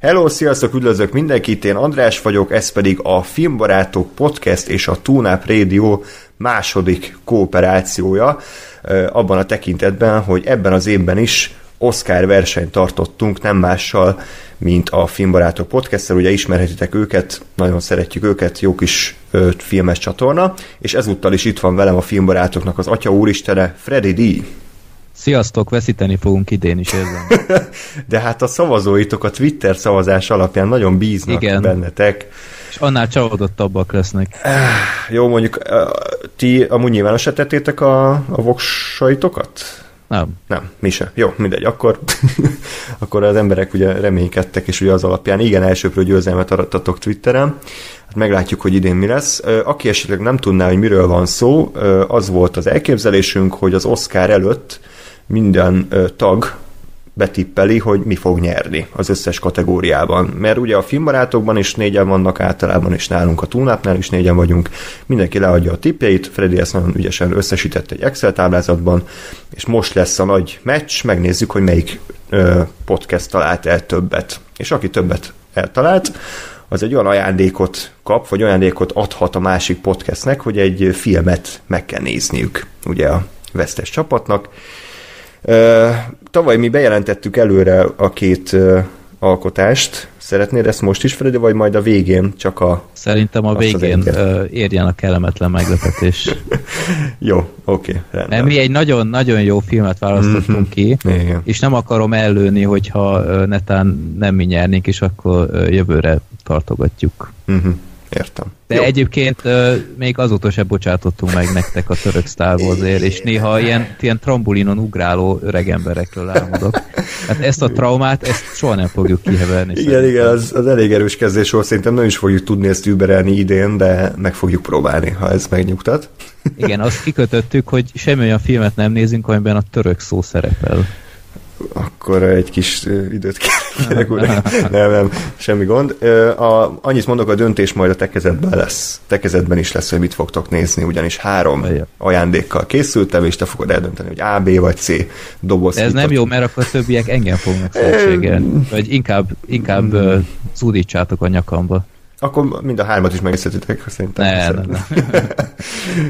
Hello, sziasztok, üdvözlök mindenkit, én András vagyok, ez pedig a Filmbarátok Podcast és a TuneUp Radio második kooperációja, abban a tekintetben, hogy ebben az évben is Oscar versenyt tartottunk, nem mással, mint a Filmbarátok Podcast-szel, ugye ismerhetitek őket, nagyon szeretjük őket, jó kis filmes csatorna, és ezúttal is itt van velem a Filmbarátoknak az Atya Úristene, Freddy D. Sziasztok, veszíteni fogunk idén is, érzem. De hát a szavazóitok a Twitter szavazás alapján nagyon bíznak bennetek. És annál csalódottabbak lesznek. Jó, mondjuk ti amúgy nyilvánosra tettétek a voksaitokat? Nem, mi se. Jó, mindegy, akkor az emberek ugye reménykedtek, és ugye az alapján igen, elsőprő győzelmet arattatok Twitteren. Hát meglátjuk, hogy idén mi lesz. Aki esetleg nem tudná, hogy miről van szó, az volt az elképzelésünk, hogy az Oscar előtt minden tag betippeli, hogy mi fog nyerni az összes kategóriában. Mert ugye a Filmbarátokban is 4-en vannak általában, és nálunk a TuneUpnál is 4-en vagyunk. Mindenki leadja a tippjeit, Freddy ezt nagyon ügyesen összesített egy Excel táblázatban, és most lesz a nagy meccs, megnézzük, hogy melyik podcast talált el többet. És aki többet eltalált, az egy olyan ajándékot kap, vagy ajándékot adhat a másik podcastnek, hogy egy filmet meg kell nézniük, ugye a vesztes csapatnak. Tavaly mi bejelentettük előre a két alkotást. Szeretnéd ezt most is, Freddy, vagy majd a végén csak a... Szerintem a végén érjen a kellemetlen meglepetés. Jó, oké, rendben. Mert mi egy nagyon-nagyon jó filmet választottunk ki, igen. És nem akarom ellőni, hogyha netán nem mi nyernénk, és akkor jövőre tartogatjuk. Értem. De jó. Egyébként még azóta se bocsátottunk meg nektek a török Star Warsért, és néha ilyen trambulinon ugráló öreg emberekről álmodok. Hát ezt a traumát, ezt soha nem fogjuk kiheverni. Igen, az elég erős kezdés volt, szerintem nem is fogjuk tudni ezt überelni idén, de meg fogjuk próbálni, ha ez megnyugtat. Igen, azt kikötöttük, hogy semmi olyan filmet nem nézünk, amiben a török szó szerepel. Akkor egy kis időt kérek, nem, semmi gond. Annyit mondok, a döntés majd a te kezedben lesz. Te kezedben is lesz, hogy mit fogtok nézni, ugyanis 3 ajándékkal készültem, és te fogod eldönteni, hogy A, B vagy C doboz. De ez nem jó, mert akkor a többiek engem fognak szükségelni. Vagy inkább zúdítsátok a nyakamba. Akkor mind a 3-at is megnézhetitek, szerintem. Nem.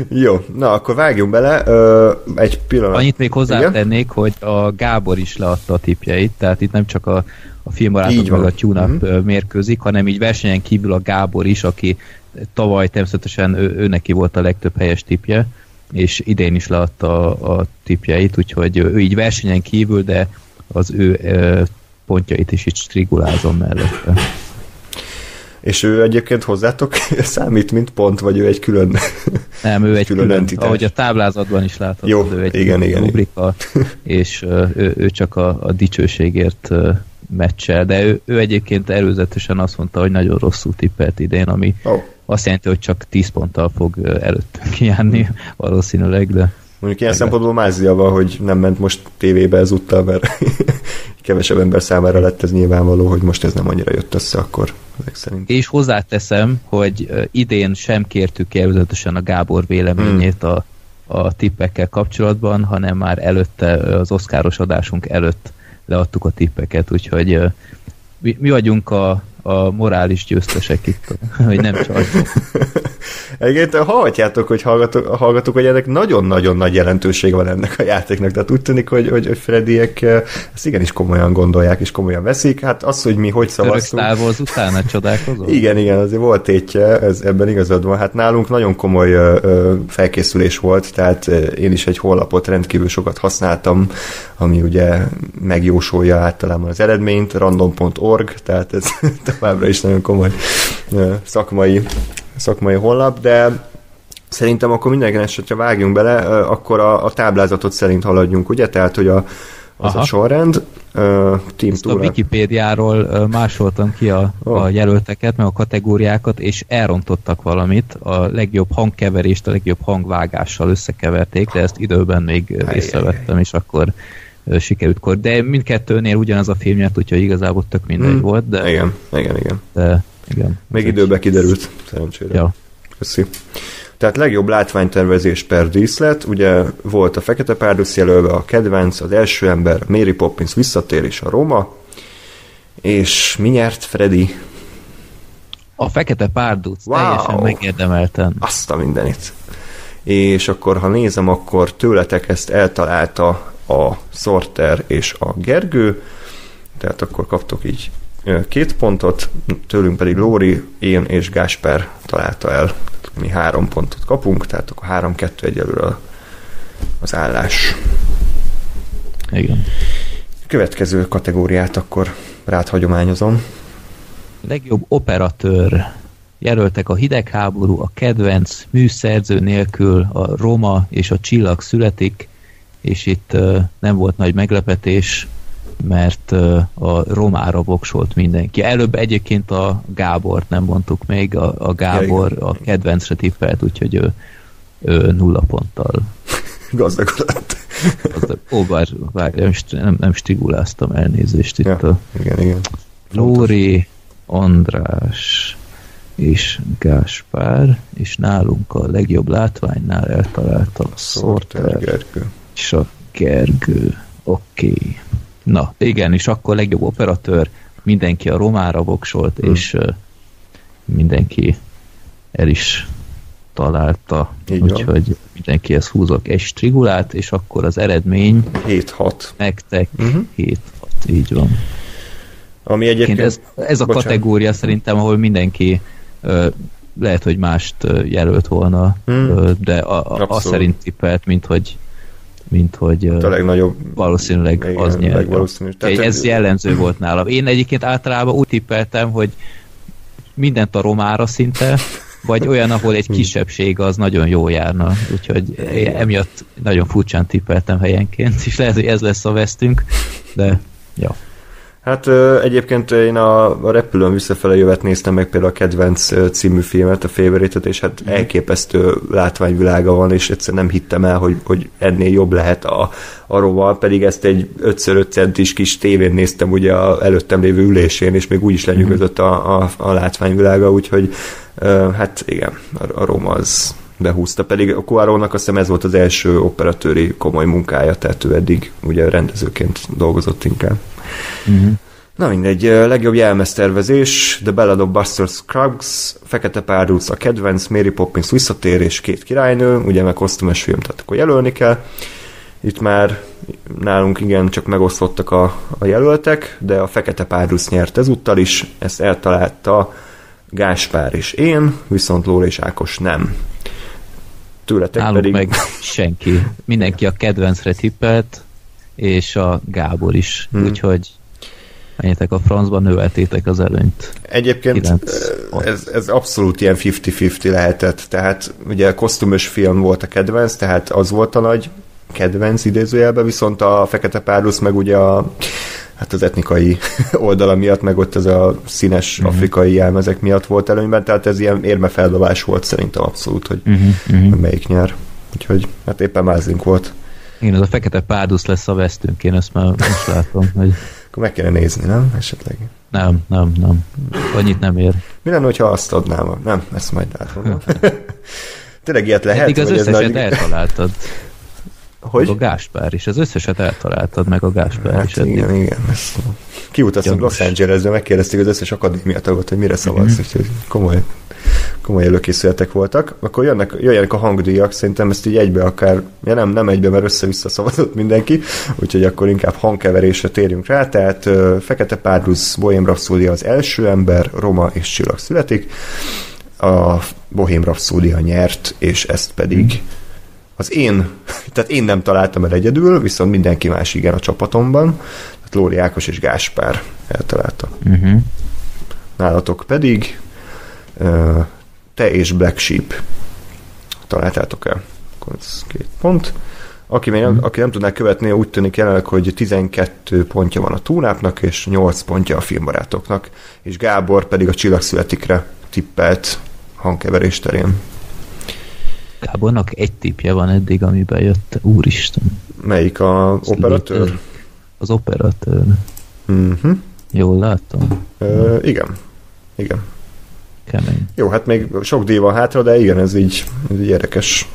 Jó, na akkor vágjunk bele. Egy pillanat. Annyit még hozzátennék, hogy a Gábor is leadta a tippjeit, tehát itt nem csak a Filmbarátok meg a TuneUp mérkőzik, hanem így versenyen kívül a Gábor is, aki tavaly természetesen ő neki volt a legtöbb helyes tippje, és idén is leadta a tippjeit, úgyhogy ő így versenyen kívül, de az ő pontjait is így strigulázom mellette. És ő egyébként hozzátok számít, mint pont, vagy ő egy külön... Nem, ő egy külön ahogy a táblázatban is láthatod, jó, ő egy igen. rubrika, és ő csak a dicsőségért meccsel, de ő egyébként előzetesen azt mondta, hogy nagyon rosszul tippelt idén, ami azt jelenti, hogy csak 10 ponttal fog előttünk járni valószínűleg, de... Mondjuk ilyen szempontból mázlia van, hogy nem ment most tévébe ezúttal, mert kevesebb ember számára lett ez nyilvánvaló, hogy most ez nem annyira jött össze akkor ezek szerint. És hozzáteszem, hogy idén sem kértük ki előzetesen a Gábor véleményét a tippekkel kapcsolatban, hanem már előtte, az Oscaros adásunk előtt leadtuk a tippeket, úgyhogy mi vagyunk a morális győztesek itt, hogy nem csak. Egyébként hallhatjátok, hogy hallgatók, hogy ennek nagyon-nagyon nagy jelentősége van ennek a játéknak, tehát úgy tűnik, hogy Freddyek ezt igenis komolyan gondolják, és komolyan veszik. Hát az, hogy mi hogy szavaztunk... Török Star Wars utána csodálkozol? Igen, azért volt tétje, ebben igazad van. Hát nálunk nagyon komoly felkészülés volt, tehát én is egy honlapot rendkívül sokat használtam, ami ugye megjósolja általában az eredményt, random.org, tehát ez továbbra is nagyon komoly szakmai honlap, de szerintem akkor mindenki esetre vágjunk bele, akkor a táblázatot szerint haladjunk, ugye? Tehát, hogy az a sorrend. A Wikipédiáról másoltam ki a jelölteket, meg a kategóriákat, és elrontottak valamit. A legjobb hangkeverést a legjobb hangvágással összekeverték, de ezt időben még észrevettem, és akkor sikerült de mindkettőnél ugyanaz a film nyert, úgyhogy igazából tök mindegy volt, de... Igen. De, igen. Még időben kiderült, szerencsére. Ja. Köszi. Tehát legjobb látványtervezés per díszlet, ugye volt a Fekete Párduc jelölve, a Kedvenc, az Első ember, Mary Poppins visszatér és a Roma, És mi nyert, Freddy? A Fekete Párduc, teljesen megérdemelten. Azt a mindenit. És akkor, ha nézem, akkor tőletek ezt eltalálta a Sorter és a Gergő, tehát akkor kaptok így 2 pontot, tőlünk pedig Lóri, én és Gáspár találta el. Mi 3 pontot kapunk, tehát akkor 3-2 egyelőre az állás. Igen. Következő kategóriát akkor rád hagyományozom. Legjobb operatőr. Jelöltek a Hidegháború, a Kedvenc, Műszerző nélkül, a Roma és a Csillag születik, és itt nem volt nagy meglepetés, mert a Romára voksolt mindenki. Előbb egyébként a Gábort nem mondtuk még, a Gábor a Kedvencre tippelt, úgyhogy ő 0 ponttal. Gazdagodott. Ó, várj, nem stiguláztam, elnézést itt. Ja, igen. Lóri, András és Gáspár, és nálunk a legjobb látványnál eltalálta a Sorter Gergő. És a Gergő. Oké. Na, igen, és akkor legjobb operatőr, mindenki a Romára voksolt, és mindenki el is találta. Úgyhogy mindenkihez húzok egy strigulát, és akkor az eredmény 7-6. Nektek 7-6, így van. Ami egyébként... Ez a kategória szerintem, ahol mindenki lehet, hogy mást jelölt volna, de azt szerint tippelt, mint hogy a legnagyobb, valószínűleg igen, az nyert. Ez jellemző volt nálam. Én egyébként általában úgy tippeltem, hogy mindent a Romára szinte, vagy olyan, ahol egy kisebbség az nagyon jól járna. Úgyhogy emiatt nagyon furcsán tippeltem helyenként, és lehet, hogy ez lesz a vesztünk, de ja. Hát egyébként én a Repülőn visszafele jövet néztem meg például a Kedvenc című filmet, a Favorite-et, és hát elképesztő látványvilága van, és egyszerűen nem hittem el, hogy ennél jobb lehet a Roma, pedig ezt egy 5x5 centis kis tévén néztem ugye a előttem lévő ülésén, és még úgy is lenyűgözött a látványvilága, úgyhogy hát igen, a Roma az behúzta, pedig a Cuarónak azt hiszem ez volt az első operatőri komoly munkája, tehát ő eddig ugye rendezőként dolgozott inkább. Na mindegy, legjobb jelmeztervezés, The Ballad of Buster Scruggs, Fekete Párduc, a Kedvenc, Mary Poppins visszatér és 2 királynő, ugye meg kosztümös film, tehát akkor jelölni kell. Itt már nálunk igen csak megosztottak a jelöltek, de a Fekete Párduc nyert ezúttal is, ezt eltalálta Gáspár és én, viszont Lóra és Ákos nem. Tőletek nálunk pedig... meg senki. Mindenki a Kedvencre tippelt, és a Gábor is. Úgyhogy menjetek a francba, növeltétek az előnyt. Egyébként ez abszolút ilyen 50-50 lehetett. Tehát ugye kosztümös film volt a Kedvenc, tehát az volt a nagy kedvenc idézőjelben, viszont a Fekete Párduc meg ugye hát az etnikai oldala miatt, meg ott ez a színes afrikai jelmezek miatt volt előnyben, tehát ez ilyen érmefeldobás volt szerintem abszolút, hogy melyik nyer. Úgyhogy hát éppen mázlink volt. Igen, ez a Fekete Párduc lesz a vesztünk, én ezt már most látom, hogy... Akkor meg kellene nézni, nem? Esetleg. Nem. Annyit nem ér. Mi lenne, hogyha azt adnám? Nem, ezt majd látom. Tényleg ilyet lehet? Eddig az összeset eltaláltad. Hogy? Meg a Gáspár is. Az összeset eltaláltad, meg a Gáspár hát is. Eddig. Igen. Kiutaztunk Los Angelesbe, megkérdezték az összes akadémia tagot, hogy mire szavazsz, úgyhogy komoly előkészületek voltak. Akkor jöjjenek a hangdíjak, szerintem ezt így egybe akár, nem egybe, mert össze-vissza szavazott mindenki, úgyhogy akkor inkább hangkeverésre térjünk rá, tehát Fekete Párduc, Bohém Rhapsódia az első ember, Roma és Csillag születik, a Bohém Rhapsódia nyert, és ezt pedig tehát én nem találtam el egyedül, viszont mindenki más igen a csapatomban, tehát Lóri, Ákos és Gáspár eltalálta. Nálatok pedig te és Black Sheep találtátok el. Akkor ez 2 pont. Aki nem tudná követni, úgy tűnik jelenleg, hogy 12 pontja van a Túnápnak, és 8 pontja a Filmbarátoknak, és Gábor pedig a Csillag születikre tippelt hangkeverés terén. Gábornak egy tippje van eddig, amiben jött. Úristen. Melyik a operatőr? Az operatőr. Jól látom? Igen. Kemény. Jó, hát még sok díj van hátra, de igen, ez így érdekes.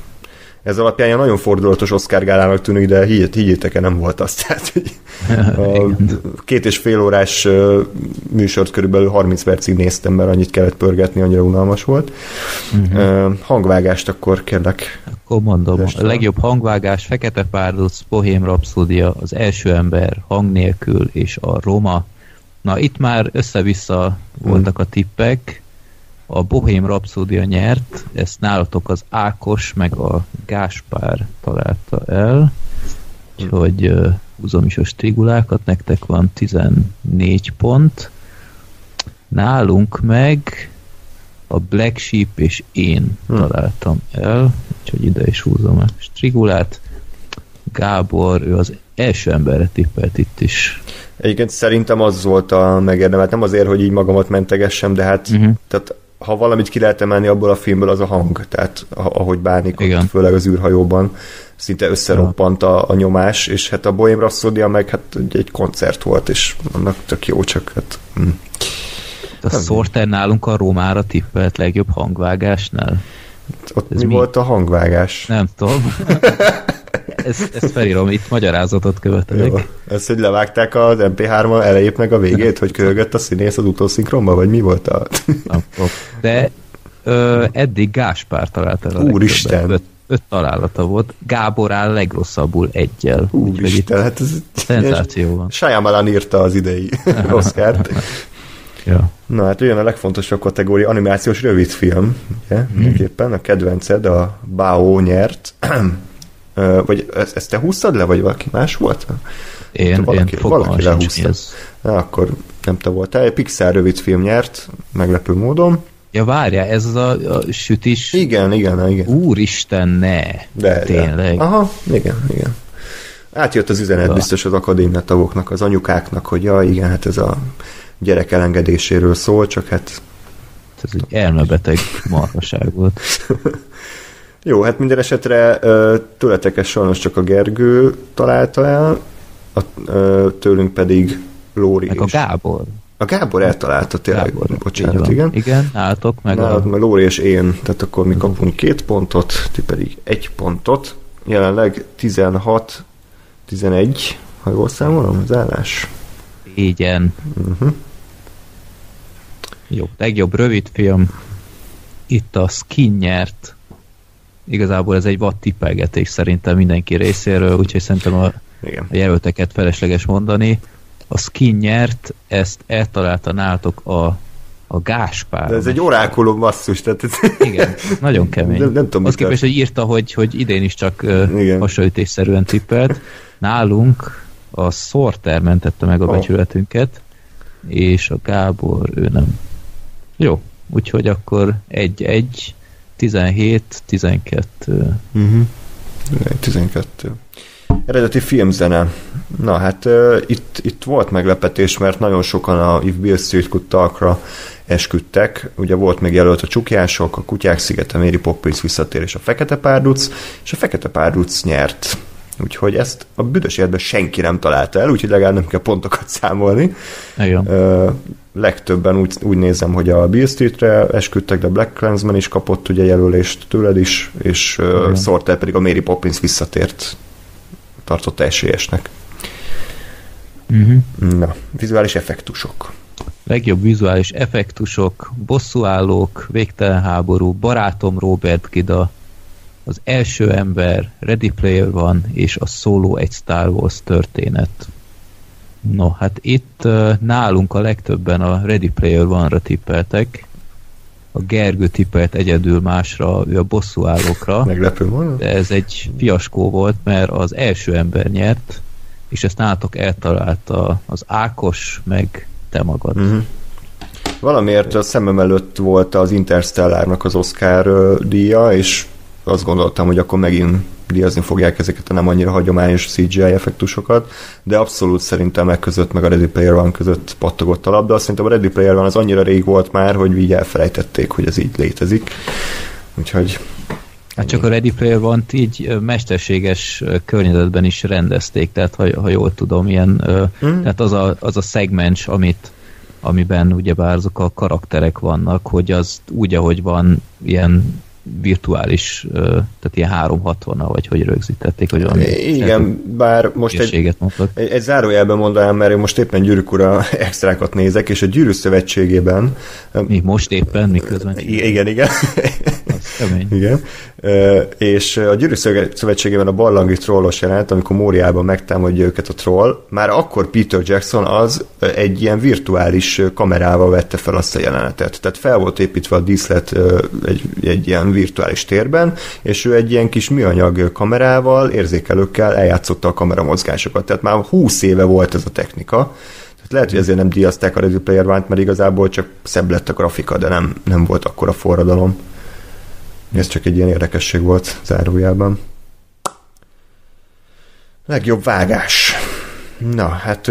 Ez alapján ilyen nagyon fordulatos Oscar gálának tűnik, de higgyétek-e, nem volt az. Tehát, hogy a 2,5 órás műsort körülbelül 30 percig néztem, mert annyit kellett pörgetni, annyira unalmas volt. Hangvágást akkor kérlek. Akkor mondom, a legjobb hangvágás: Fekete párduc, Bohém Rapszódia, Az első ember, Hang nélkül és a Roma. Na, itt már össze-vissza voltak a tippek. A Bohém Rapszódia nyert, ezt nálatok az Ákos meg a Gáspár találta el, úgyhogy húzom is a strigulákat, nektek van 14 pont. Nálunk meg a Black Sheep és én találtam el, úgyhogy ide is húzom a strigulát. Gábor, ő az első emberre tippelt itt is. Egyébként szerintem az volt a megérdemelt, nem azért, hogy így magamat mentegessem, de hát tehát ha valamit ki lehet emelni abból a filmből, az a hang. Tehát ahogy bánik ott, főleg az űrhajóban, szinte összeroppant a nyomás, és hát a Bohém Rhapsody meg hát egy koncert volt, és annak tök jó, csak hát... A Sorter nálunk a Rómára tippelt legjobb hangvágásnál. Ott mi volt a hangvágás? Nem tudom. Ezt felírom, itt magyarázatot követelek. Jó. Ezt, hogy levágták az MP3 elejét meg a végét, hogy köhögött a színész az utószinkronba, vagy mi volt a... De eddig Gáspár találta a Úristen! 5 találata volt. Gábor áll legrosszabbul 1-jel. Úristen, hát ez... Szenzáció van. Shyamalan írta az idei Oscart. Ja. Na hát olyan a legfontosabb kategória, animációs rövidfilm. Ugye? Mindenképpen a kedvenced, a Bao nyert. Vagy ezt te húztad le, vagy valaki más volt? Én valaki lehúzta. Na, akkor nem te voltál. Egy Pixar rövidfilm nyert, meglepő módon. Ja, várjál, ez az a sütis... Igen. Úristen, ne! Tényleg. Aha, igen. Átjött az üzenet biztos az akadémia tagoknak, az anyukáknak, hogy ja, igen, hát ez a gyerek elengedéséről szól, csak hát... Ez egy elmebeteg marhaság volt. Jó, hát minden esetre tőletek sajnos csak a Gergő találta el, tőlünk pedig Lóri meg a Gábor. A Gábor eltalálta tényleg, Gábor, bocsánat, igen. Igen, nálatok meg meg Lóri és én, tehát akkor mi kapunk 2 pontot, ti pedig 1 pontot. Jelenleg 16-11, ha jól számolom, az állás. Igen. Jó, legjobb rövidfilm. Itt a Skin nyert. Igazából ez egy vad tippelgetés szerintem mindenki részéről, úgyhogy szerintem a jelölteket felesleges mondani. A Skin nyert, ezt eltalálta nálatok a Gáspár. De ez egy orákulum basszus. Tehát igen, nagyon kemény. Nem tudom, azt képest, hogy írta, hogy idén is csak hasonlítésszerűen tippelt. Nálunk a Sorter mentette meg a becsületünket, és a Gábor, ő nem. Jó, úgyhogy akkor 1-1, 17-12. 12. Eredeti filmzene. Na hát itt volt meglepetés, mert nagyon sokan a If Beale Street Could Talkra esküdtek. Ugye volt még jelölt a Csukjások, a Kutyák szigete, Mary Poppins visszatér és a Fekete párduc, és a Fekete párduc nyert. Úgyhogy ezt a büdös életben senki nem találta el, úgyhogy legalább nem kell pontokat számolni. Legtöbben úgy nézem, hogy a Beale Streetre esküdtek, de Black Klansman is kapott ugye jelölést tőled is, és Sorter pedig a Mary Poppins visszatért tartotta esélyesnek. Na, vizuális effektusok. Legjobb vizuális effektusok: Bosszúállók, Végtelen háború, Barátom Robert Gida, Az első ember, Ready Player One és a Solo egy Star Wars történet. No, hát itt nálunk a legtöbben a Ready Player One-ra tippeltek. A Gergő tippelt egyedül másra, ő a Bosszúállókra. Meglepő volna. De ez egy fiaskó volt, mert az első ember nyert, és ezt nálatok eltalálta az Ákos, meg te magad. Valamiért a szemem előtt volt az Interstellárnak az Oscar díja, és azt gondoltam, hogy akkor megint díjazni fogják ezeket a nem annyira hagyományos CGI effektusokat, de abszolút szerintem meg között, meg a Ready Player One között pattogott a labda. Szerintem a Ready Player One az annyira rég volt már, hogy így elfelejtették, hogy ez így létezik. Úgyhogy... Hát csak a Ready Player One-t így mesterséges környezetben is rendezték, tehát ha jól tudom, ilyen, tehát az a szegmens, amiben ugyebár azok a karakterek vannak, hogy az úgy, ahogy van, ilyen tehát ilyen 360-nal, vagy hogy rögzítették, hogy valami. Igen, bár most egy zárójelben mondanám, mert én most éppen Gyűrűk Ura extrákat nézek, és a Gyűrű Szövetségében... Mi most éppen, miközben? Igen. Az kemény. Igen. És a Gyűrű Szövetségében a barlangi trollos jelent, amikor Móriában megtámadja őket a troll, már akkor Peter Jackson az egy ilyen virtuális kamerával vette fel azt a jelenetet. Tehát fel volt építve a díszlet egy ilyen virtuális térben, és ő egy ilyen kis műanyag kamerával, érzékelőkkel eljátszotta a kameramozgásokat. Tehát már 20 éve volt ez a technika. Tehát lehet, hogy ezért nem díjazták a Ready Player One-t, mert igazából csak szebb lett a grafika, de nem volt akkora forradalom. Ez csak egy ilyen érdekesség volt zárójában. Legjobb vágás. Na, hát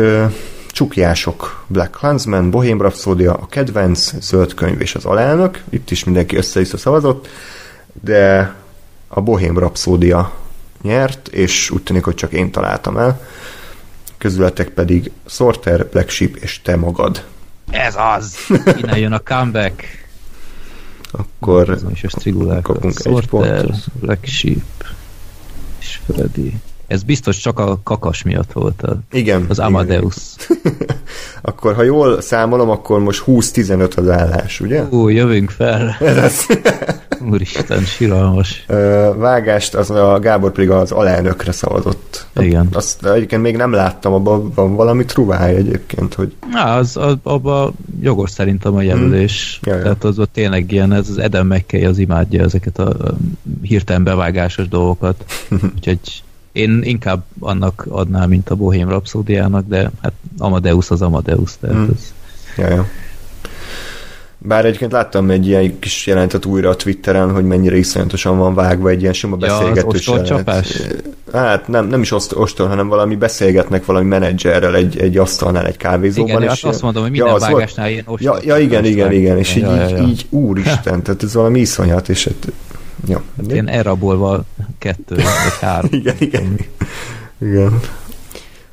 csukjások. Black Klansman, Bohém Rhapsódia, a kedvenc, Zöld könyv és az alelnök. Itt is mindenki össze-vissza szavazott, de a Bohém Rhapsódia nyert, és úgy tűnik, hogy csak én találtam el. Közületek pedig Sorter, Black Sheep és te magad. Ez az! Innen jön a comeback. Akkor kapunk egy pontot. Black Sheep és Freddy. Ez biztos csak a kakas miatt volt igen, az Amadeus. Igen. Akkor, ha jól számolom, akkor most 20-15 az állás, ugye? Jövünk fel. Úristen, siralmas. Vágást, az a Gábor pedig az alelnökre szavazott. Igen. Azt egyébként még nem láttam, abban van valami truváj egyébként, hogy... Abban jogos szerintem a jelölés. Tehát az ott tényleg ilyen, ez az Adam McKay az imádja ezeket a hirtelen bevágásos dolgokat. Úgyhogy én inkább annak adnám, mint a Bohém Rhapsódiának, de hát Amadeus az Amadeus, tehát ez... Ja. Bár egyébként láttam egy ilyen kis jelentet újra a Twitteren, hogy mennyire iszonyatosan van vágva egy ilyen sima beszélgetős jelenet. Hát nem is ostor, hanem valami beszélgetnek valami menedzserrel egy asztalnál, egy kávézóban. Igen, és azt mondom, hogy minden vágásnál ilyen ostor. Ja, igen, és így úristen, tehát ez valami iszonyat, és ja. Én elrabolva 2 vagy 3. Igen.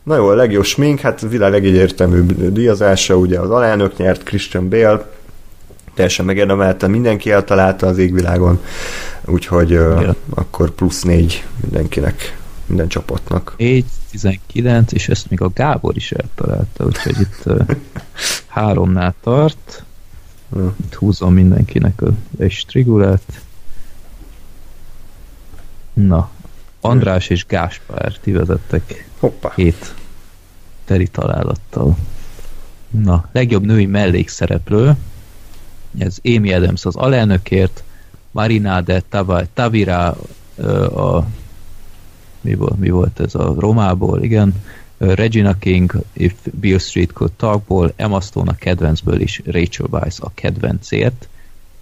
Na jó, a legjobb smink, hát a világ legegyértelműbb díjazása, ugye az alelnök nyert, Christian Bale, teljesen megérdemelte, mindenki eltalálta az égvilágon, úgyhogy akkor +4 mindenkinek, minden csapatnak. 4-19, és ezt még a Gábor is eltalálta, úgyhogy itt 3-nál tart. Itt húzom mindenkinek egy strigulát. Na, András és Gáspár, ti vezettek. Hoppá. 7 teri találattal. Na, legjobb női mellékszereplő, ez Amy Adams az alelnökért, Marina de Tavira mi volt ez a Romából, igen, Regina King, If Beale Street Could Talkból, Emma Stone a kedvencből is, Rachel Weisz a kedvencért.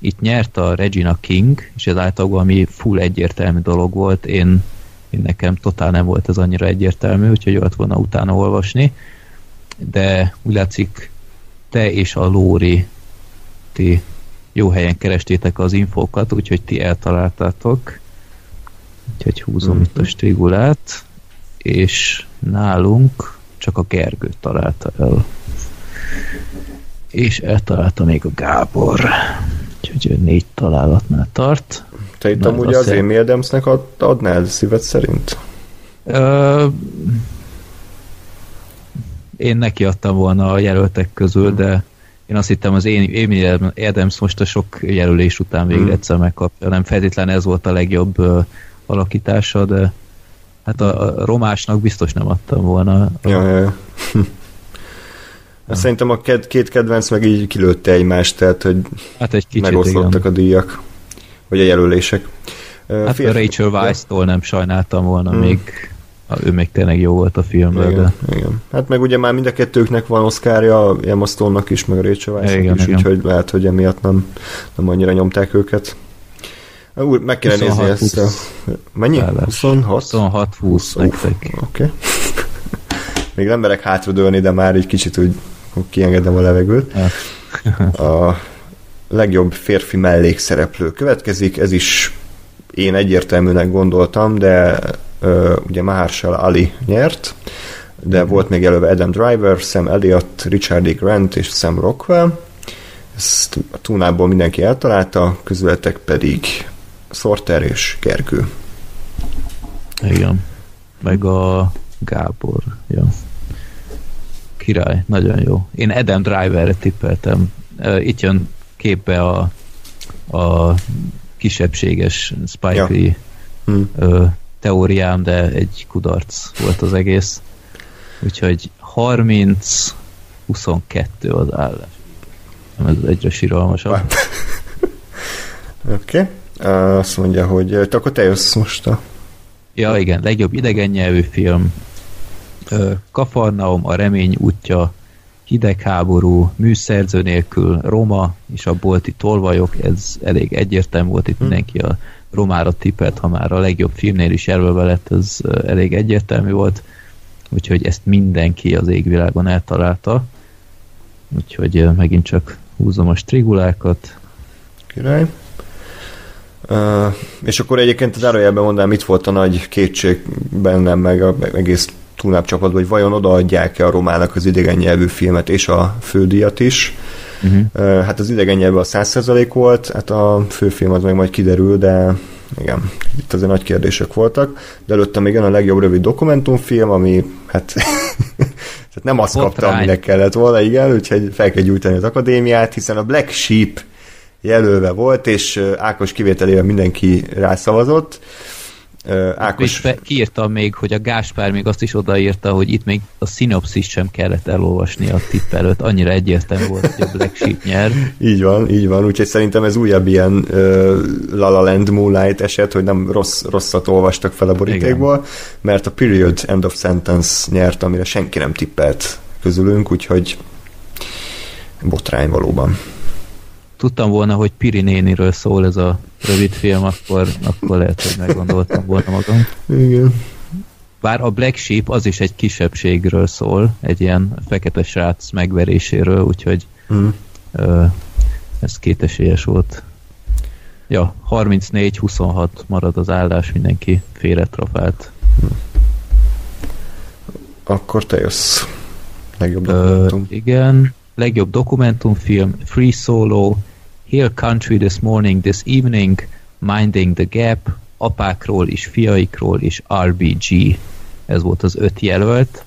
Itt nyert a Regina King, és ez általában valami full egyértelmű dolog volt, én nekem totál nem volt ez annyira egyértelmű, úgyhogy jól lett volna utána olvasni, de úgy látszik, te és a Lóri ti jó helyen kerestétek az infókat, úgyhogy ti eltaláltátok, úgyhogy húzom itt a strigulát, és nálunk csak a Gergő találta el, és eltalálta még a Gábor, úgyhogy 4 találatnál tart. Te itt amúgy az Amy Adamsnek adnál szíved szerint? Én neki adtam volna a jelöltek közül, de én azt hittem, az Amy Adams most a sok jelölés után végre egyszer megkapja. Nem feltétlenül ez volt a legjobb alakítása, de hát a Romásnak biztos nem adtam volna. Ja. Szerintem a két kedvenc meg így kilőtte egymást, tehát hogy hát egy kicsit, megoszlottak a díjak, vagy a jelölések. Hát a Rachel Weisz-tól nem sajnáltam volna, ő még tényleg jó volt a filmben. Igen. Hát meg ugye már mind a kettőknek van Oscarja, Emma Stone-nak is, meg a Rachel Weisz-nak is, úgyhogy lehet, hogy emiatt nem annyira nyomták őket. Úr, meg kéne nézni ezt. Mennyi? 26-20 nektek. Oké. Még nem merek hátradőlni, de már egy kicsit úgy kiengedem a levegőt. A legjobb férfi mellékszereplő következik, ez is én egyértelműnek gondoltam, de ugye Mahershala Ali nyert, de volt még jelölve Adam Driver, Sam Elliott, Richard E. Grant és Sam Rockwell. Ezt a túnából mindenki eltalálta, közületek pedig Sorter és Gergő. Igen. Meg a Gábor. Ja. Király, nagyon jó. Én Adam Driverre tippeltem. Itt jön képbe a kisebbséges Spike Lee teóriám, de egy kudarc volt az egész. Úgyhogy 30-22 az állás. Ez egyre siralmasabb. Oké. Azt mondja, hogy akkor te jössz most Ja, igen, legjobb idegen nyelvű film. Kafarnaum, a remény útja, hidegháború, műszerző nélkül, Roma és a bolti tolvajok, ez elég egyértelmű volt, itt mindenki a Romára tippelt, ha már a legjobb filmnél is jelölve lett, ez elég egyértelmű volt, úgyhogy ezt mindenki az égvilágon eltalálta, úgyhogy megint csak húzom a strigulákat. Király. És akkor egyébként az zárójelben mondanám, mit volt a nagy kétség bennem, meg a egész túlnáp csapatban, hogy vajon odaadják-e a Romának az idegen nyelvű filmet és a fődíjat is. Hát az idegen nyelvű a 100% volt, hát a főfilm az meg majd kiderül, de igen, itt azért nagy kérdések voltak, de előtte még jön a legjobb rövid dokumentumfilm, ami hát nem azt kapta, aminek kellett volna, igen, úgyhogy fel kell gyújtani az akadémiát, hiszen a Black Sheep jelölve volt, és Ákos kivételével mindenki rászavazott. Ákos... Kiírtam még, hogy a Gáspár még azt is odaírta, hogy itt még a szinopszis sem kellett elolvasni a tipp előtt, annyira egyértelmű volt, hogy a Black Sheep nyer. Így van, úgyhogy szerintem ez újabb ilyen La La Land Moonlight eset, hogy nem rosszat olvastak fel a borítékból, igen. Mert a Period End of Sentence nyert, amire senki nem tippelt közülünk, úgyhogy botrány valóban. Tudtam volna, hogy Piri néniről szól ez a rövid film, akkor lehet, hogy meggondoltam volna magam. Igen. Bár a Black Sheep az is egy kisebbségről szól, egy ilyen fekete srác megveréséről, úgyhogy ez kétesélyes volt. Ja, 34-26 marad az állás, mindenki félretrafált. Akkor te jössz. Legjobb dokumentum. Igen. Legjobb dokumentumfilm, Free Solo, Hill Country This Morning, This Evening, Minding the Gap, Apákról és fiaikról és RBG. Ez volt az 5 jelölt.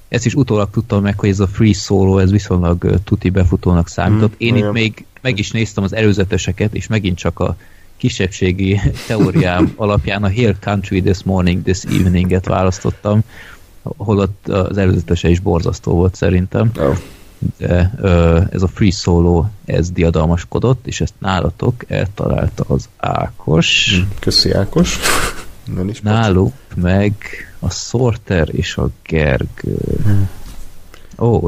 Ezt is utólag tudtam meg, hogy ez a Free Solo, ez viszonylag tuti befutónak számított. Én itt még meg is néztem az előzeteseket, és megint csak a kisebbségi teóriám alapján a Hill Country This Morning, This Evening-et választottam, holott az előzetese is borzasztó volt szerintem. De ez a Free Solo, ez diadalmaskodott, és ezt nálatok eltalálta az Ákos. Köszi, Ákos. Náluk meg a Sorter és a Gergő.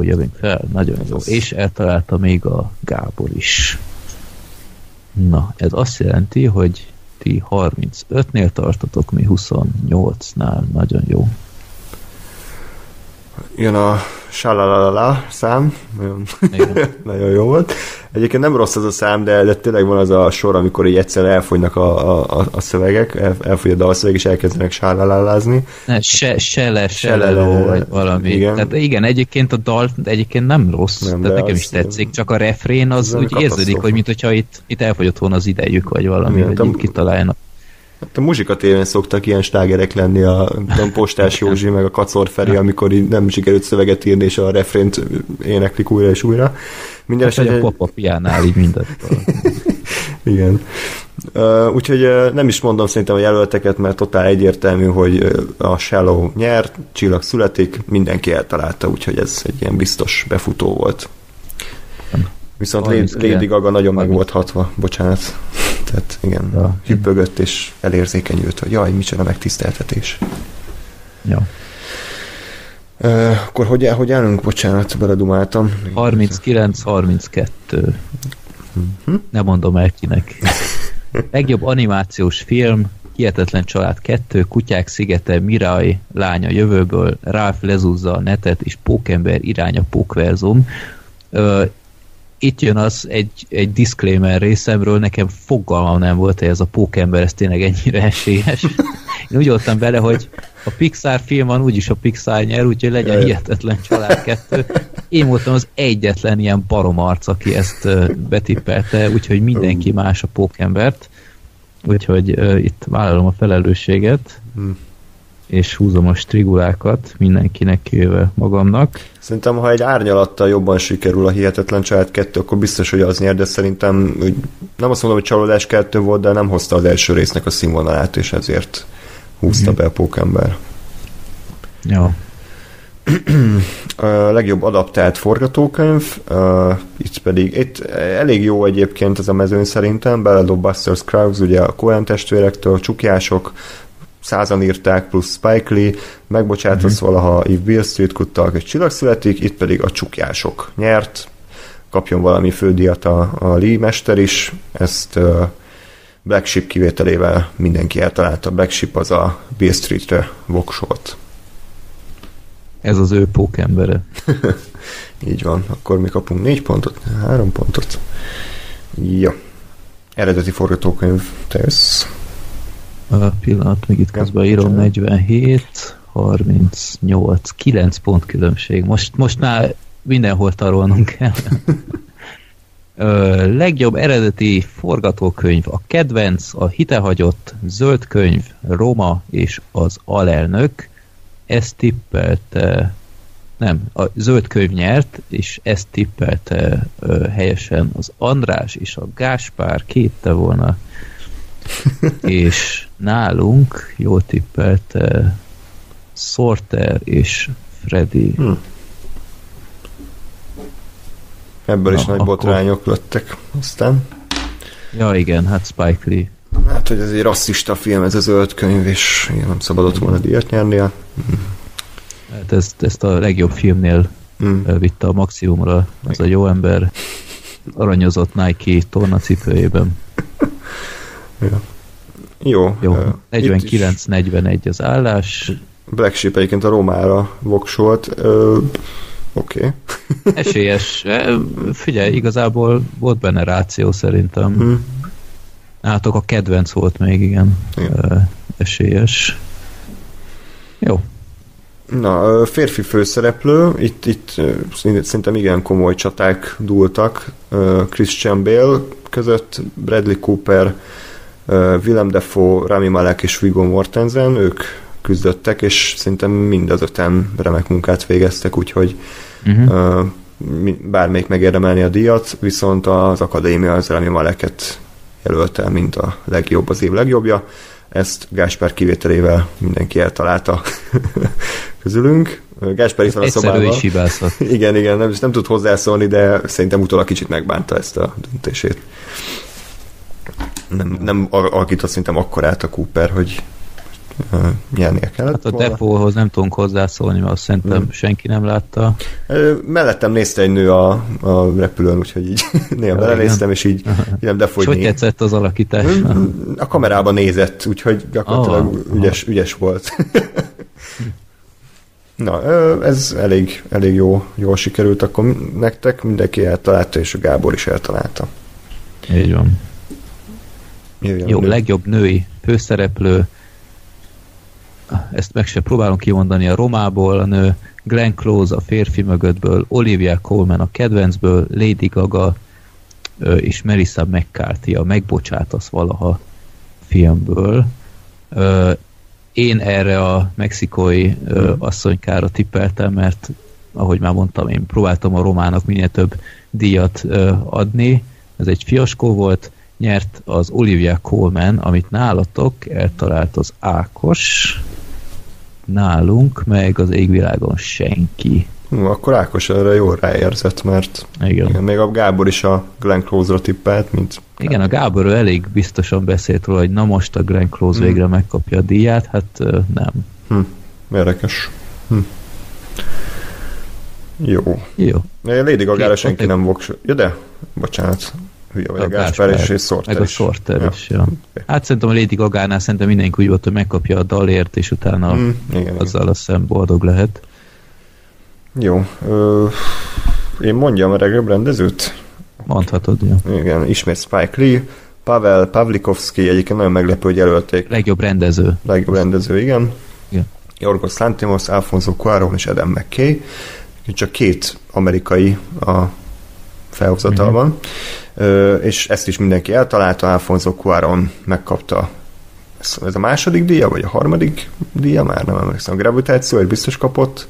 Jövünk fel, nagyon jó. És eltalálta még a Gábor is. Na, ez azt jelenti, hogy ti 35-nél tartotok, mi 28-nál. Nagyon jó. Jön a Shalalala szám, nagyon jó volt. Egyébként nem rossz az a szám, de tényleg van az a sor, amikor így egyszer elfogynak a szövegek, elfogy a dalszöveg, és elkezdenek sálalalázni. Seleló, vagy valami. Igen. Tehát igen, egyébként a dal egyébként nem rossz, nem, tehát nekem is tetszik, csak a refrén az úgy érződik, hogy mintha itt elfogyott volna az idejük, vagy valami, hogy így kitaláljanak. Hát a Muzsika tévén szoktak ilyen slágerek lenni, a Postás Józsi, meg a Kacor Feri, amikor nem sikerült szöveget írni, és a refrént éneklik újra és újra. Minden hát, a Pop-Up-jánál így mindent. Igen. Úgyhogy nem is mondom szerintem a jelölteket, mert totál egyértelmű, hogy a Shallow nyer, Csillag születik, mindenki eltalálta, úgyhogy ez egy ilyen biztos befutó volt. Viszont Lady Gaga nagyon meg volt hatva, bocsánat. Tehát igen, hüppögött és elérzékenyült, hogy jaj, micsoda megtiszteltetés. Ja. Akkor hogy állunk? Bocsánat, beledumáltam. 39-32. Nem mondom el kinek. Legjobb animációs film, Hihetetlen család 2, Kutyák szigete, Mirai, Lánya jövőből, Ralph lezúzza a netet, és Pókember irány a Pókverzum. Itt jön az egy disclaimer részemről, nekem fogalmam nem volt, hogy ez a Pókember, ez tényleg ennyire esélyes. Én úgy voltam bele, hogy a Pixar film van, úgyis a Pixar nyer, úgyhogy legyen Hihetetlen család 2. Én voltam az egyetlen ilyen baromarc, aki ezt betippelte, úgyhogy mindenki más a Pókembert. úgyhogy itt vállalom a felelősséget, és húzom a strigulákat mindenkinek, kivéve magamnak. Szerintem, ha egy árnyalattal jobban sikerül a Hihetetlen Család 2, akkor biztos, hogy az nyer, de szerintem nem azt mondom, hogy Csalódás 2 volt, de nem hozta az első résznek a színvonalát, és ezért húzta be a Pókember. Ja. A legjobb adaptált forgatókönyv, itt elég jó egyébként ez a mezőny szerintem, beledob Buster Scruggs, ugye a Coen testvérektől, Csukjások, 100-an írták, plusz Spike Lee, megbocsátasz valaha If Beale Street Kuttal egy csillag születik, itt pedig a Csukjások nyert, kapjon valami fődíjat a Lee mester is, ezt Black Sheep kivételével mindenki eltalálta. Black Sheep az a Beale Streetre voksolt. Ez az ő pókembere. Így van, akkor mi kapunk 4 pontot, 3 pontot. Jó. Eredeti forgatókönyv, te jössz. A pillanat, még itt közben írom, 47, 38, 9 pont különbség. Most már mindenhol tarolnunk kell. Legjobb eredeti forgatókönyv, a Kedvenc, a Hitehagyott, Zöld könyv, Roma és az Alelnök. Ezt tippelte, nem, a Zöld könyv nyert, és ezt tippelte helyesen az András és a Gáspár, kétte volna. És nálunk jól tippelte Sorter és Freddy. Ebből is nagy botrányok lettek aztán. Ja igen, hát Spike Lee. Hát, hogy ez egy rasszista film, ez a Zöld könyv, és nem szabadott volna díjat nyernie. Hát ezt a legjobb filmnél vitte a maximumra. Az a jó ember aranyozott Nike tornacipőjében. Ja. Jó. 49-41 az állás. Black Sheep egyébként a Romára voksolt. Oké. Esélyes. Figyelj, igazából volt benne ráció szerintem. Nálatok a Kedvenc volt még, igen. Esélyes. Jó. Na, férfi főszereplő, itt szerintem igen komoly csaták dúltak. Christian Bale között, Bradley Cooper, Willem Dafoe, Rami Malek és Viggo Mortensen, ők küzdöttek, és szerintem mind az 5-en remek munkát végeztek, úgyhogy bármelyik megérdemelni a díjat, viszont az Akadémia az Rami Maleket jelölte, mint a legjobb, az év legjobbja. Ezt Gáspár kivételével mindenki eltalálta közülünk. Gáspár itt van a szobában. Is hibázhat. Igen, nem tud hozzászólni, de szerintem utólag kicsit megbánta ezt a döntését. Nem alakított szerintem akkorát a Cooper, hogy nyernie kellett. Hát a Defoehoz nem tudunk hozzászólni, mert azt szerintem senki nem látta. Mellettem nézte egy nő a repülőn, úgyhogy így néha belenéztem, és így nem Defoe. És hogy tetszett az alakítás? A kamerában nézett, úgyhogy gyakorlatilag ügyes volt. Na, ez elég jól sikerült akkor nektek, mindenki eltalálta, és a Gábor is eltalálta. Így van. Jó, legjobb női főszereplő, ezt meg sem próbálom kimondani, a Romából a nő, Glenn Close a Férfi mögöttből, Olivia Colman a Kedvencből, Lady Gaga és Melissa McCarthy a Megbocsátasz valaha filmből. Én erre a mexikói asszonykára tippeltem, mert ahogy már mondtam, én próbáltam a Romának minél több díjat adni, ez egy fiaskó volt, nyert az Olivia Colman, amit nálatok eltalált az Ákos, nálunk meg az égvilágon senki. Akkor Ákos erre jól ráérzett, mert igen, még a Gábor is a Glenn Close-ra tippelt, mint... Igen, a Gábor elég biztosan beszélt róla, hogy na most a Glenn Close végre megkapja a díját, hát nem. Érdekes. Jó. Lady Gagára senki nem voksol. Ja, de, bocsánat. Hülye vagy, a Gáspár és Sorter meg a Sorter is. Ja. Hát szerintem a Lady Gagánál szerintem mindenki úgy volt, hogy megkapja a dalért, és utána azzal azt hiszem boldog lehet. Jó. Én mondjam a legjobb rendezőt? Mondhatod, ja. Igen, ismét Spike Lee, Pavel Pavlikovsky, egyébként nagyon meglepő, hogy jelölték. Legjobb rendező. Legjobb rendező, igen. Yorgos Lanthimos, Alfonso Cuarón és Adam McKay. Csak 2 amerikai a felhozatalban. És ezt is mindenki eltalálta, Alfonso Cuarón megkapta ez a második díja, vagy a harmadik díja, már nem emlékszem, a Gravitáció, egy biztos kapott,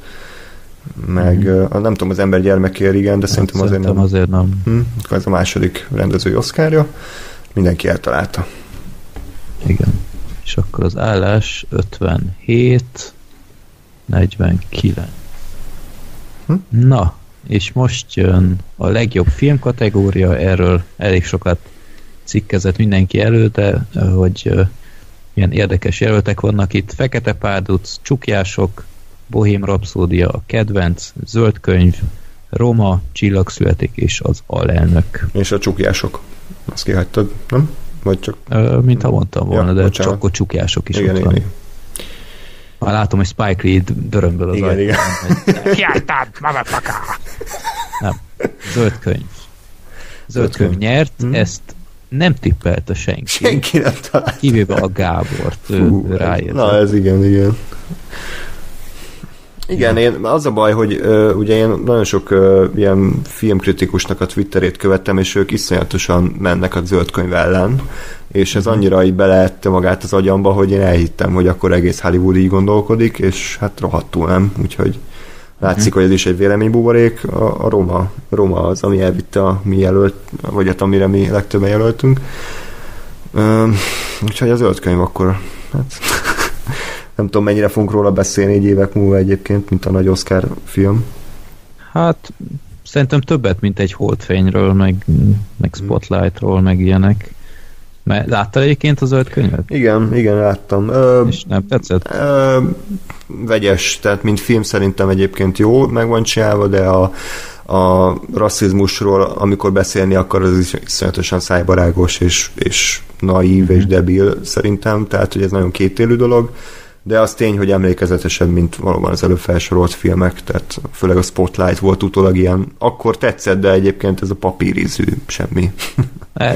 meg nem tudom, az Ember gyermekér, igen, de szerintem azért nem. Ez a második rendezői Oscarja, mindenki eltalálta. Igen. És akkor az állás 57-49. Na, és most jön a legjobb film kategória, erről elég sokat cikkezett mindenki elő, de hogy milyen érdekes jelöltek vannak itt. Fekete párduc, Csukjások, Bohém rapszódia, a kedvenc, Zöld könyv, Roma, Csillagszületik és az Alelnök. És a Csukjások. Azt kihagytad, nem? Vagy csak... Mintha mondtam volna, de bocsánat. Csak a Csukjások is igen, ott van. Igen. Már látom, hogy Spike Lee dörömből az igen, igen. Kiálltad, motherfucker! Nem. Zöld könyv. Zöld könyv nyert, ezt nem tippelte senki. Senki nem talált. Kivéve a Gábort, ő rájött. Na ez igen. Igen, az a baj, hogy ugye én nagyon sok ilyen filmkritikusnak a Twitterét követtem, és ők iszonyatosan mennek a Zöld könyv ellen, és ez annyira így beleette magát az agyamba, hogy én elhittem, hogy akkor egész Hollywood így gondolkodik, és hát rohadtul nem, úgyhogy látszik, hogy ez is egy véleménybuborék. A Roma az, ami elvitte a mi jelölt, vagy hát amire mi legtöbben jelöltünk. Úgyhogy a Zöld könyv akkor hát nem tudom, mennyire fogunk róla beszélni 4 évek múlva egyébként, mint a nagy Oscar film. Hát szerintem többet, mint egy Holdfényről, meg Spotlightról, meg ilyenek. Mert láttál egyébként a Zöld könyvet? Igen, láttam. És nem tetszett? Vegyes, tehát mint film szerintem egyébként jó, meg van csinálva, de a rasszizmusról, amikor beszélni akar, az is iszonyatosan szájbarágos, és naív, és debil szerintem, tehát hogy ez nagyon kétélű dolog, de az tény, hogy emlékezetesebb, mint valóban az előbb felsorolt filmek, tehát főleg a Spotlight volt utólag ilyen, akkor tetszett, de egyébként ez a papírízű semmi.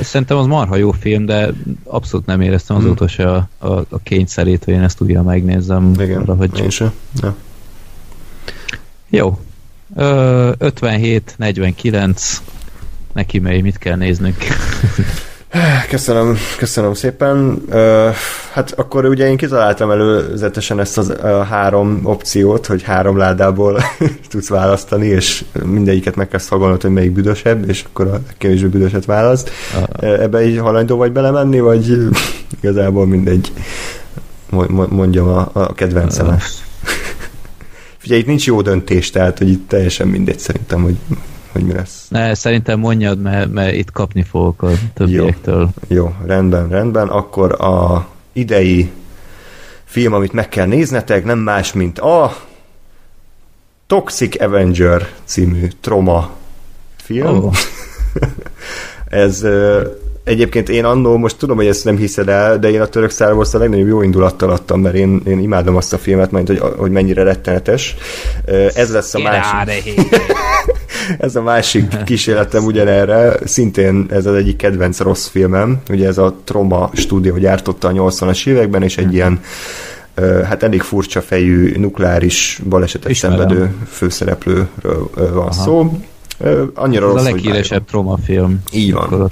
Szerintem az marha jó film, de abszolút nem éreztem azóta se a kényszerét, hogy én ezt újra megnézzem. Igen, arra, hogy... én sem. Ja. Jó. 57-49 neki mely, mit kell néznünk? Köszönöm szépen. Hát akkor ugye én kitaláltam előzetesen ezt a 3 opciót, hogy 3 ládából tudsz választani, és mindegyiket meg kell szagolnod, hogy melyik büdösebb, és akkor a kevésbé büdöset választ. Ebbe így hajlandó vagy belemenni, vagy igazából mindegy, mondjam a kedvencemet. Figyelj, itt nincs jó döntés, tehát hogy itt teljesen mindegy szerintem, hogy mi lesz. Ne, szerintem mondjad, mert itt kapni fogok a többiektől. Jó, rendben. Akkor a idei film, amit meg kell néznetek, nem más, mint a Toxic Avenger című Troma film. Ez egyébként én annól, most tudom, hogy ezt nem hiszed el, de én a Török Star Wars a legnagyobb jó indulattal adtam, mert én imádom azt a filmet, majd hogy mennyire rettenetes. Ez lesz a másik. Ez a másik kísérletem ugyanerre, szintén ez az egyik kedvenc rossz filmem, ugye ez a Troma stúdió gyártotta a 80-as években, és egy ilyen hát elég furcsa fejű nukleáris balesetet szenvedő főszereplőről van szó. Annyira ez rossz, a leghíresebb Troma film. Így van.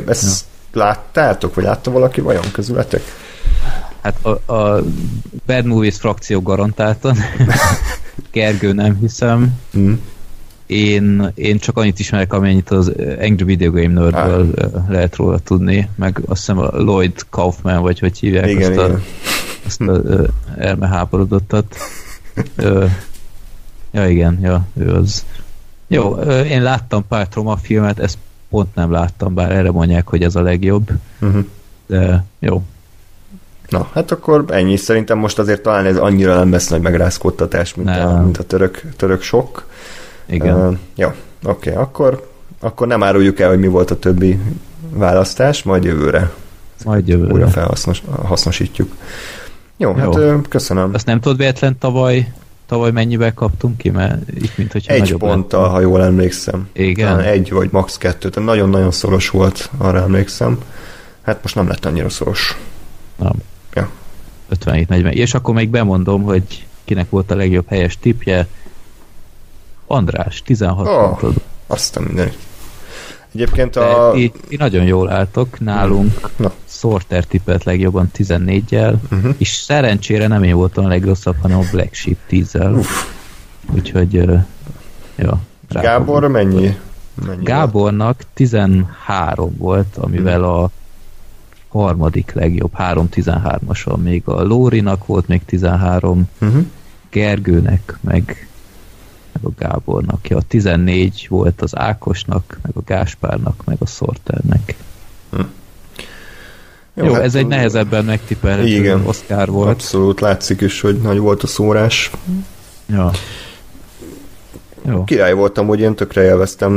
Ezt láttátok, vagy látta valaki vajon közületek? Hát a Bad Movies frakció garantáltan. Gergő nem hiszem. Én csak annyit ismerek, amennyit az Angry Video Game Nerdből lehet róla tudni, meg azt hiszem a Lloyd Kaufman, vagy hogy hívják, igen. azt a elmeháborodottat. Ő az. Jó, én láttam pár Troma filmet, ezt pont nem láttam, bár erre mondják, hogy ez a legjobb. De jó. Na, hát akkor ennyi. Szerintem most azért talán ez annyira nem lesz nagy megrázkódtatás, mint a török sok. Igen. Jó, oké, akkor nem áruljuk el, hogy mi volt a többi választás, majd jövőre. Újra felhasznosítjuk. Jó, hát köszönöm. Azt nem tudod véletlen tavaly mennyivel kaptunk ki, mert itt mint hogyha 1 ponttal, ha jól emlékszem. Igen. Talán 1 vagy max. 2, tehát nagyon-nagyon szoros volt, arra emlékszem. Hát most nem lett annyira szoros. Nem. Ja. 57-40. És akkor még bemondom, hogy kinek volt a legjobb helyes tippje. András, 16 pontod. Azt a mindenit. Egyébként így nagyon jól álltok. Nálunk Sorter tippelt legjobban 14-jel, és szerencsére nem én voltam a legrosszabb, hanem a Black Sheep 10-zel. Úgyhogy ja. Gábor mennyi Gábornak 13 volt, amivel a harmadik legjobb, 3-13-ason. Még a Lórinak volt még 13, Gergőnek, meg a Gábornak. Ja, 14 volt az Ákosnak, meg a Gáspárnak, meg a Sorternek. Jó, hát ez egy nehezebben megtippelhető Oscar volt. Abszolút látszik is, hogy nagy volt a szórás. Ja. Jó. Király voltam, hogy én tökre élveztem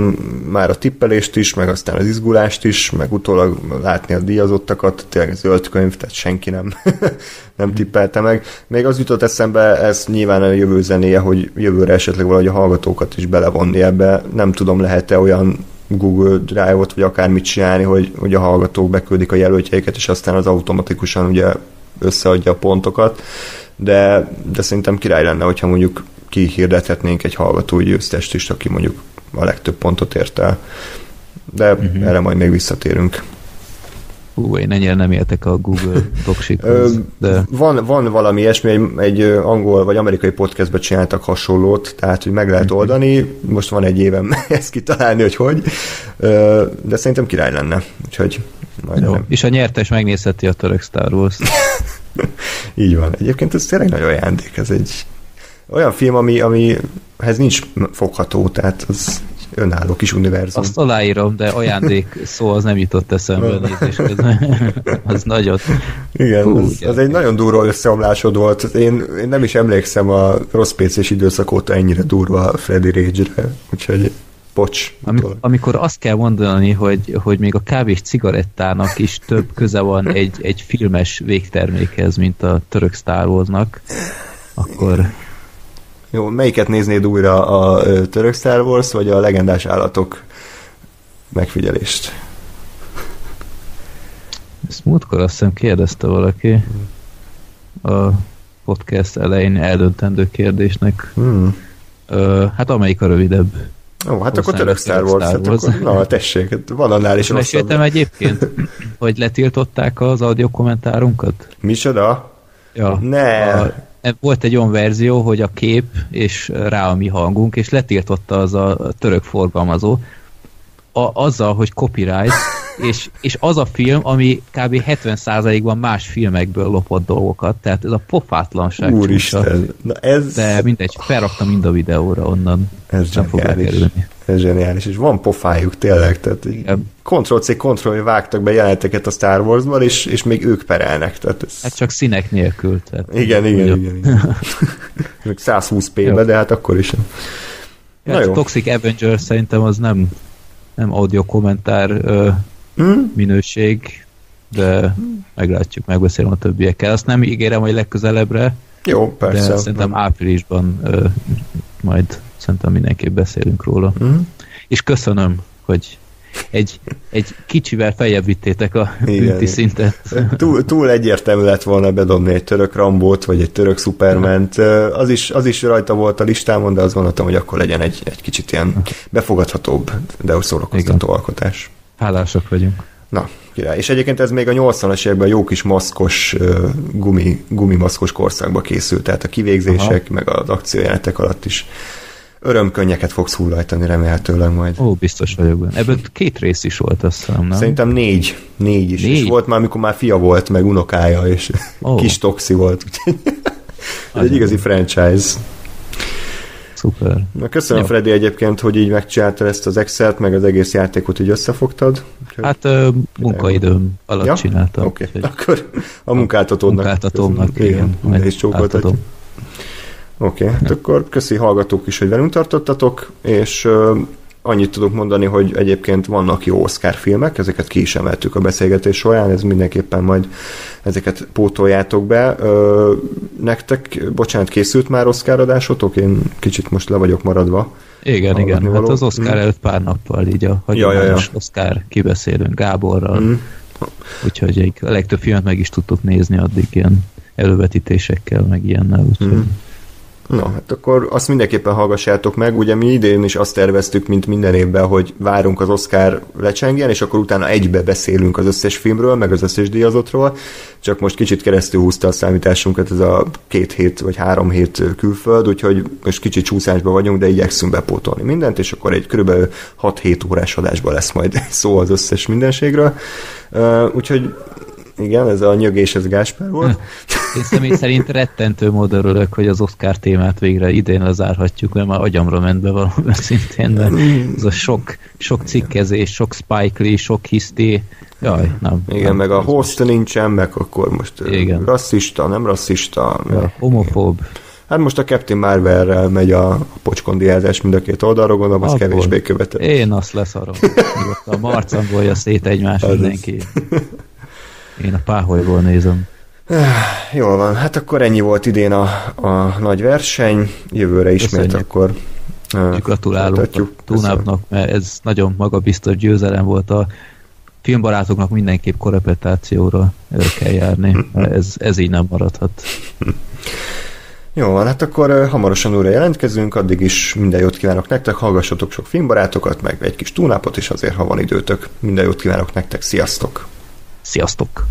már a tippelést is, meg aztán az izgulást is, meg utólag látni a díjazottakat, tényleg zöld könyv, tehát senki nem tippelte meg. Még az jutott eszembe, ez nyilván a jövő zenéje, hogy jövőre esetleg valahogy a hallgatókat is belevonni ebbe. Nem tudom, lehet-e olyan Google Drive-ot, vagy akármit csinálni, hogy a hallgatók beküldik a jelöltjeiket, és aztán az automatikusan ugye összeadja a pontokat, de szerintem király lenne, hogyha mondjuk kihirdethetnénk egy hallgatói győztest is, aki mondjuk a legtöbb pontot ért el. De erre majd még visszatérünk. Én ennyire nem értek a Google Docsikhoz. De... Van valami ilyesmi, egy angol vagy amerikai podcastben csináltak hasonlót, tehát hogy meg lehet oldani, most van egy évem ezt kitalálni, hogy de szerintem király lenne. Úgyhogy majd nem. És a nyertes megnézheti a török Star Wars. Így van. Egyébként ez tényleg nagy ajándék, ez egy olyan film, amihez nincs fogható, tehát az önálló kis univerzum. Azt aláírom, de ajándék szó az nem jutott eszembe a nézés közben. Az nagyot. Igen, az egy nagyon durva összeomlásod volt. Én nem is emlékszem a rossz PC-s időszak óta ennyire durva Freddy Rage-re, úgyhogy bocs. Amikor azt kell mondani, hogy még a kávés cigarettának is több köze van egy filmes végtermékhez, mint a török Star Wars-nak, akkor... Jó, melyiket néznéd újra, a török Star Wars, vagy a legendás állatok megfigyelést? Ezt múltkor azt hiszem kérdezte valaki a podcast elején eldöntendő kérdésnek. Hát amelyik a rövidebb. Ó, hát akkor török Star Wars. Na, tessék, van annál is rosszabb. Meséltem egyébként, hogy letiltották az audio kommentárunkat? Micsoda? Ja. Ne! Volt egy olyan verzió, hogy a kép és rá a mi hangunk, és letiltotta az a török forgalmazó azzal, hogy copyright, és az a film, ami kb. 70%-ban más filmekből lopott dolgokat, tehát ez a pofátlanság. Úristen, de mindegy, felraktam mind a videóra onnan. Ez nem fog lekerülni. Ez zseniális, és van pofájuk tényleg, tehát Ctrl-C, Ctrl-V vágtak be jeleneteket a Star Wars-ban, és még ők perelnek. Tehát ez... Hát csak színek nélkül. Tehát igen. 120p-be, de hát akkor is. Ja, jó. Toxic Avenger szerintem az nem audio kommentár minőség, de meglátjuk, megbeszélem a többiekkel. Azt nem ígérem, hogy legközelebbre. Jó, persze. De szerintem áprilisban majd szerintem mindenképp beszélünk róla. És köszönöm, hogy egy kicsivel feljebb vittétek a bünti szintet. Túl egyértelmű lett volna bedobni egy török Rambót, vagy egy török Superment. Az is rajta volt a listámon, de azt gondoltam, hogy akkor legyen egy kicsit ilyen befogadhatóbb, de szórakoztató alkotás. Hálásak vagyunk. Na, király. És egyébként ez még a 80-as években jó kis maszkos, gumimaszkos korszakba készült, tehát a kivégzések, meg az akciójelenetek alatt is örömkönnyeket fogsz hullajtani remélhetőleg majd. Ó, biztos vagyok benne. Ebből 2 rész is volt, azt hiszem, nem? Szerintem 4 is. És volt már, amikor már fia volt, meg unokája, és kis toxi volt. Ez egy igazi franchise. Szuper. Na, köszönöm, Freddy, egyébként, hogy így megcsináltad ezt az Excel-t, meg az egész játékot így összefogtad. Hát munkaidőm alatt csináltam. Oké. Akkor a munkáltatónak. Igen. Majd is csókoltatjuk. Oké, hát akkor köszi hallgatók is, hogy velünk tartottatok, és annyit tudok mondani, hogy egyébként vannak jó Oscar filmek, ezeket ki is emeltük a beszélgetés során, ez mindenképpen majd ezeket pótoljátok be. Nektek, bocsánat, készült már Oscar adásotok? Én kicsit most le vagyok maradva. Igen. Hát az Oscar előtt pár nappal így a hagyományos Oscar kibeszélünk Gáborral. Úgyhogy a legtöbb filmet meg is tudtuk nézni addig ilyen elővetítésekkel, meg ilyennel. Na, hát akkor azt mindenképpen hallgassátok meg, ugye mi idén is azt terveztük, mint minden évben, hogy várunk az Oscar lecsengjen, és akkor utána egybe beszélünk az összes filmről, meg az összes díjazottról, csak most kicsit keresztül húzta a számításunkat ez a 2 hét vagy 3 hét külföld, úgyhogy most kicsit csúszásban vagyunk, de igyekszünk bepótolni mindent, és akkor egy körülbelül 6-7 órás adásban lesz majd szó az összes mindenségről. Úgyhogy igen, ez a nyögés, ez Gáspár volt. Én személy szerint rettentő módon örülök, hogy az Oscar témát végre idén lezárhatjuk, mert már agyamra ment be valami szintén, de ez a sok cikkezés, sok Spike Lee, sok hiszti, jaj, nem. Igen, nem, meg a host nincsen, meg akkor most igen. Rasszista, nem rasszista. Ja, homofób. Hát most a Captain Marvel-rel megy a pocskondiázás mind a két oldalra, gondolom, az kevésbé követett. Én azt leszarom. A marcambolja szét egymást mindenki. Én a páholyból nézem. Jól van, hát akkor ennyi volt idén a nagy verseny, jövőre ismét. Köszönjük. Akkor gratulálunk a Túnápnak, mert ez nagyon magabiztos győzelem volt. A filmbarátoknak mindenképp korepetációra kell járni, ez így nem maradhat. Jó van, hát akkor hamarosan újra jelentkezünk, addig is minden jót kívánok nektek, hallgassatok sok filmbarátokat, meg egy kis Túnápot, és azért, ha van időtök, minden jót kívánok nektek, sziasztok! Sziasztok!